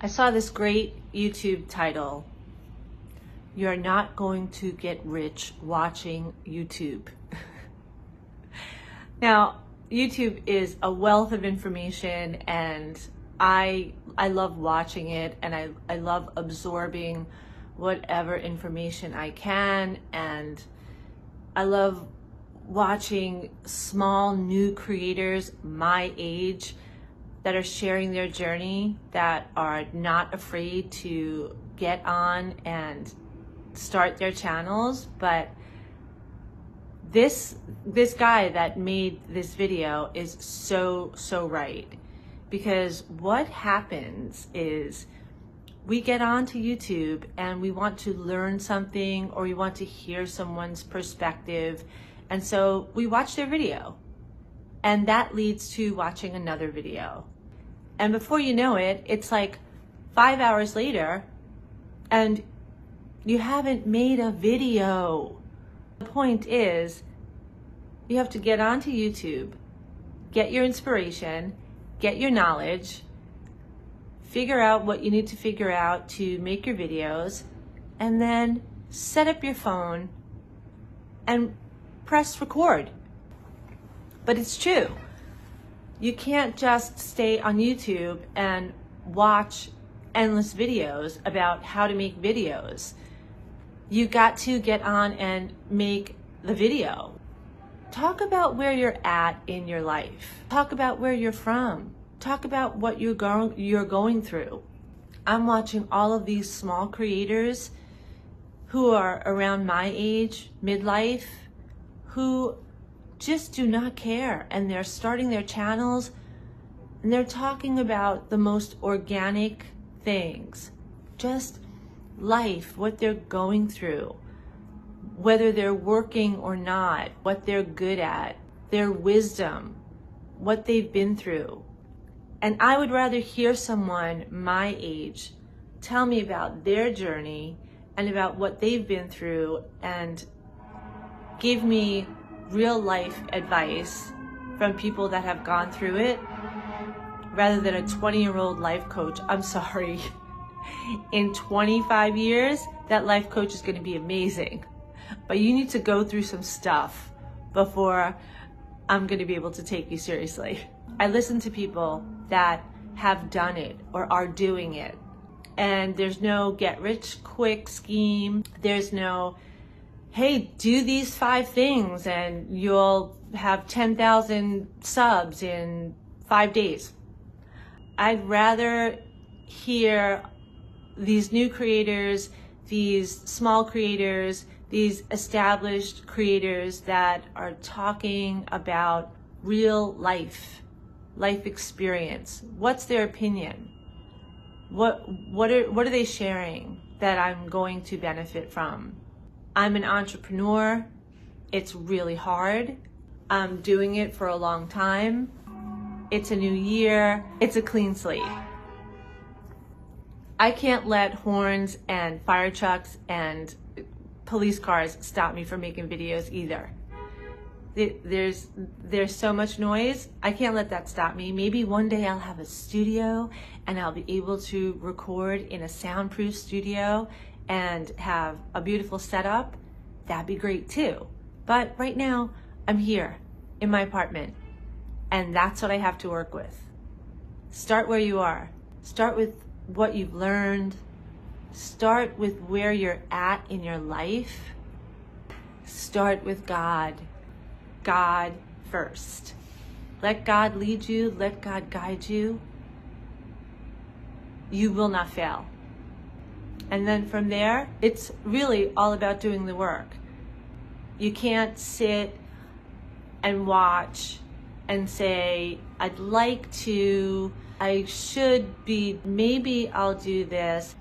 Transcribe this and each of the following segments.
I saw this great YouTube title, "You're not going to get rich watching YouTube." Now, YouTube is a wealth of information, and I love watching it, and I love absorbing whatever information I can, and I love watching small new creators my age that are sharing their journey, that are not afraid to get on and start their channels. But this guy that made this video is so right, because what happens is we get onto YouTube and we want to learn something, or we want to hear someone's perspective, and so we watch their video, and that leads to watching another video. And before you know it, it's like 5 hours later and you haven't made a video. The point is, you have to get onto YouTube, get your inspiration, get your knowledge, figure out what you need to figure out to make your videos, and then set up your phone and press record. But it's true. You can't just stay on YouTube and watch endless videos about how to make videos. You got to get on and make the video. Talk about where you're at in your life. Talk about where you're from. Talk about what you're going through. I'm watching all of these small creators who are around my age, midlife, who just do not care, and they're starting their channels and they're talking about the most organic things, just life, what they're going through, whether they're working or not, what they're good at, their wisdom, what they've been through. And I would rather hear someone my age tell me about their journey and about what they've been through, and give me real life advice from people that have gone through it, rather than a 20-year-old life coach. I'm sorry. In 25 years, that life coach is going to be amazing, but you need to go through some stuff before I'm going to be able to take you seriously. I listen to people that have done it or are doing it, and there's no get rich quick scheme. There's no, hey, do these 5 things and you'll have 10,000 subs in 5 days. I'd rather hear these new creators, these small creators, these established creators that are talking about real life experience. What's their opinion? What are they sharing that I'm going to benefit from? I'm an entrepreneur. It's really hard. I'm doing it for a long time. It's a new year. It's a clean slate. I can't let horns and fire trucks and police cars stop me from making videos either. There's so much noise. I can't let that stop me. Maybe one day I'll have a studio and I'll be able to record in a soundproof studio and have a beautiful setup. That'd be great too. But right now, I'm here in my apartment, and that's what I have to work with. Start where you are. Start with what you've learned. Start with where you're at in your life. Start with God. God first. Let God lead you. Let God guide you. You will not fail. And then from there, it's really all about doing the work. You can't sit and watch and say, I'd like to, I should be, maybe I'll do this.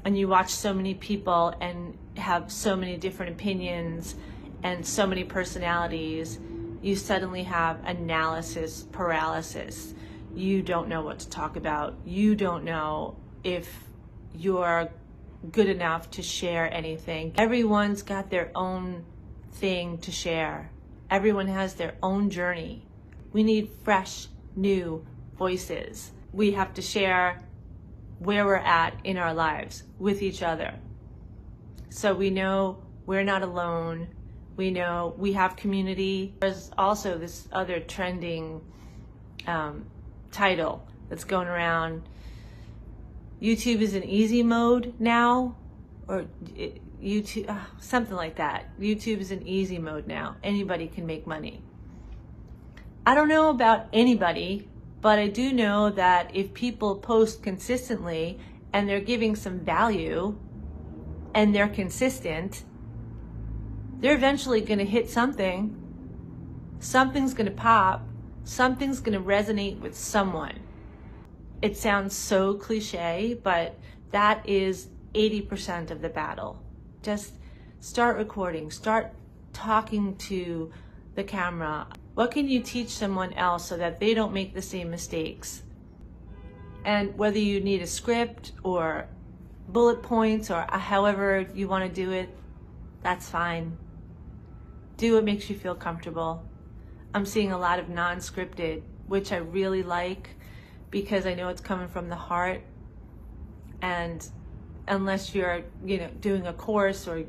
And you watch so many people and have so many different opinions and so many personalities, you suddenly have analysis paralysis. You don't know what to talk about. You don't know if you're good enough to share anything. Everyone's got their own thing to share. Everyone has their own journey. We need fresh, new voices. We have to share where we're at in our lives with each other. So we know we're not alone. We know we have community. There's also this other trending title that's going around. YouTube is in easy mode now, or YouTube, something like that. YouTube is in easy mode now. Anybody can make money. I don't know about anybody, but I do know that if people post consistently and they're giving some value and they're consistent, they're eventually going to hit something. Something's going to pop. Something's going to resonate with someone. It sounds so cliche, but that is 80% of the battle. Just start recording, start talking to the camera. What can you teach someone else so that they don't make the same mistakes? And whether you need a script or bullet points or however you want to do it, that's fine. Do what makes you feel comfortable. I'm seeing a lot of non-scripted, which I really like because I know it's coming from the heart. And unless you're, doing a course or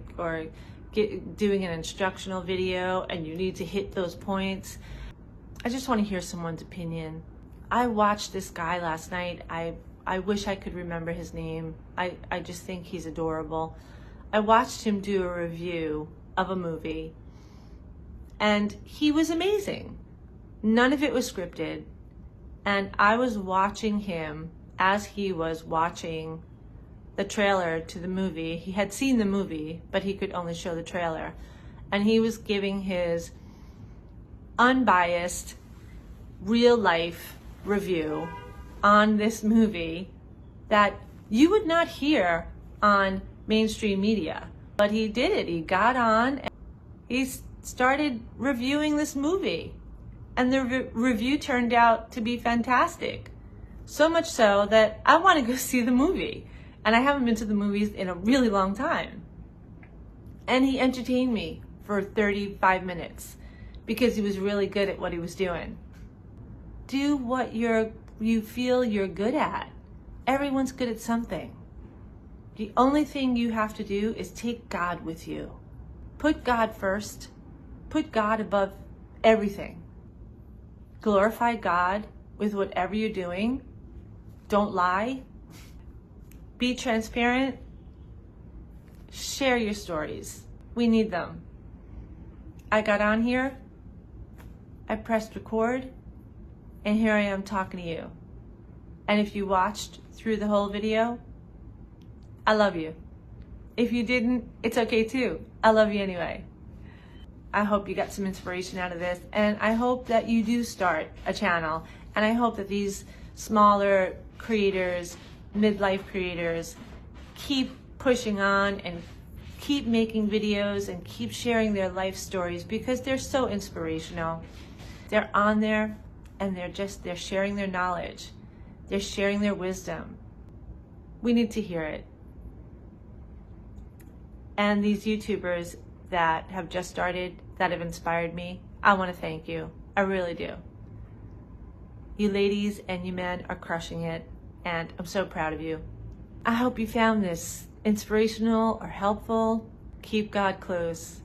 doing an instructional video and you need to hit those points, I just want to hear someone's opinion. I watched this guy last night. I wish I could remember his name. I just think he's adorable. I watched him do a review of a movie and he was amazing. None of it was scripted. And I was watching him as he was watching the trailer to the movie. He had seen the movie, but he could only show the trailer. And he was giving his unbiased, real life review on this movie that you would not hear on mainstream media. But he did it. He got on and he started reviewing this movie. And the review turned out to be fantastic. So much so that I want to go see the movie. And I haven't been to the movies in a really long time. And he entertained me for 35 minutes because he was really good at what he was doing. Do what you feel you're good at. Everyone's good at something. The only thing you have to do is take God with you. Put God first. Put God above everything. Glorify God with whatever you're doing. Don't lie. Be transparent. Share your stories. We need them. I got on here. I pressed record. And here I am talking to you. And if you watched through the whole video, I love you. If you didn't, it's okay too. I love you anyway. I hope you got some inspiration out of this, and I hope that you do start a channel, and I hope that these smaller creators, midlife creators, keep pushing on and keep making videos and keep sharing their life stories because they're so inspirational. They're on there and they're sharing their knowledge. They're sharing their wisdom. We need to hear it. And these YouTubers that have just started, that have inspired me, I want to thank you. I really do. You ladies and you men are crushing it, and I'm so proud of you. I hope you found this inspirational or helpful. Keep God close.